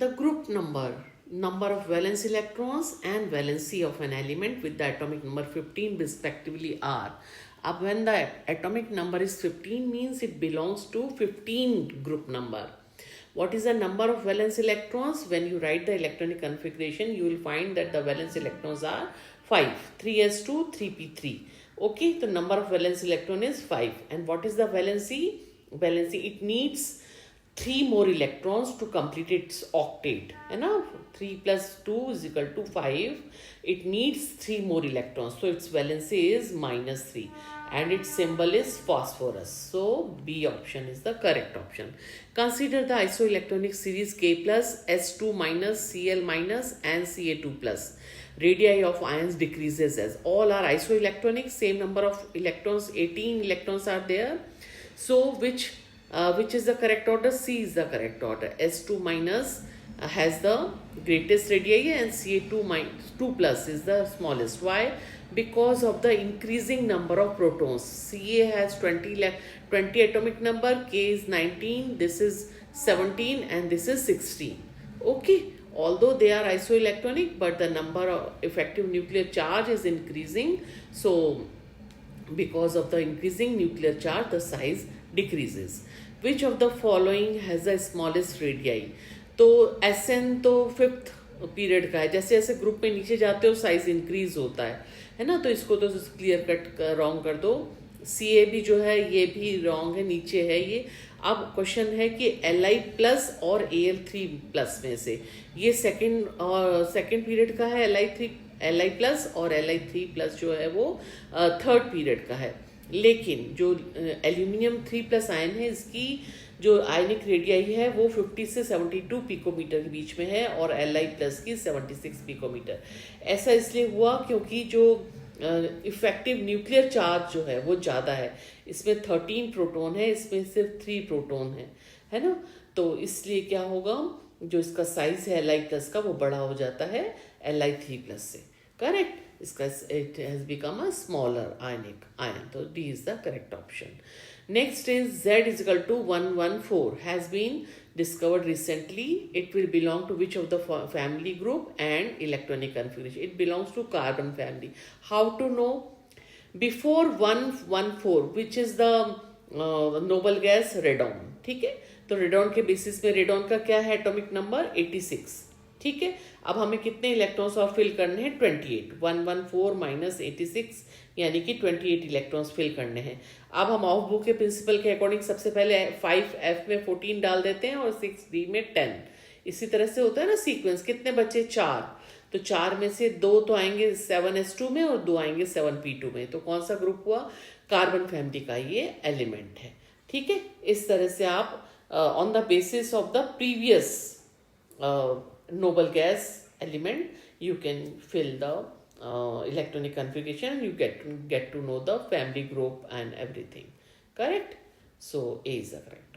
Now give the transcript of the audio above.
the group number of valence electrons and valency of an element with the atomic number 15 respectively are. When the atomic number is 15 means it belongs to 15 group number. What is the number of valence electrons? When you write the electronic configuration, you will find that the valence electrons are 5, 3s2, 3p3. Okay, the number of valence electron is 5. And what is the valency? Valency, it needs 3 more electrons to complete its octet. 3 plus 2 is equal to 5. It needs 3 more electrons. So its valency is -3. And its symbol is phosphorus. So B option is the correct option. Consider the isoelectronic series K plus, S2 minus, Cl minus and Ca2 plus. Radii of ions decreases as all are isoelectronic, same number of electrons, 18 electrons are there. So which is the correct order? C is the correct order. S2 minus has the greatest radii and Ca2 minus 2 plus is the smallest. Why? Because of the increasing number of protons. Ca has 20 atomic number, K is 19, this is 17 and this is 16. Okay, although they are isoelectronic, but the number of effective nuclear charge is increasing. So because of the increasing nuclear charge, the size decreases. Which of the following has the smallest radii? तो Sn तो 5th period का है. जैसे जैसे group में नीचे जाते हो साइज इंक्रीज होता है ना. तो इसको तो क्लियर कट रॉन्ग कर दो. Ca भी जो है ये भी रॉन्ग है, नीचे है ये. अब क्वेश्चन है कि Li प्लस और Al3 प्लस में से ये सेकेंड पीरियड का है. Li प्लस और Li3 प्लस जो है वो थर्ड पीरियड का है. लेकिन जो एल्यूमिनियम 3 प्लस आयन है इसकी जो आयनिक रेडियाई है वो 50 से 72 पिकोमीटर के बीच में है और Li प्लस की 76 पिकोमीटर. ऐसा इसलिए हुआ क्योंकि जो इफेक्टिव न्यूक्लियर चार्ज जो है वो ज़्यादा है. इसमें 13 प्रोटॉन है, इसमें सिर्फ 3 प्रोटॉन है ना. तो इसलिए क्या होगा, जो इसका साइज है Li प्लस का वो बड़ा हो जाता है Li3 प्लस से. करेक्ट. इसका it has become a smaller ionic ion. So D is the correct option. Next is Z is equal to 114 has been discovered recently. It will belong to which of the family group and electronic configuration? It belongs to carbon family. How to know? Before 114 which is the noble gas radon. ठीक है. तो radon के basis में radon का क्या है atomic number 86. ठीक है. अब हमें कितने इलेक्ट्रॉन्स और फिल करने हैं 28. 114 माइनस 86 यानी कि 28 इलेक्ट्रॉन्स फिल करने हैं. अब हम ऑफ बुक के प्रिंसिपल के अकॉर्डिंग सबसे पहले 5F में 14 डाल देते हैं और 6D में 10. इसी तरह से होता है ना सीक्वेंस. कितने बचे 4. तो 4 में से 2 तो आएंगे 7s2 में और 2 आएंगे 7p2 में. तो कौन सा ग्रुप हुआ? कार्बन फैमिली का ये एलिमेंट है. ठीक है. इस तरह से आप on the basis of the previous noble gas element you can fill the electronic configuration and you get to know the family group and everything. Correct. So A is the correct.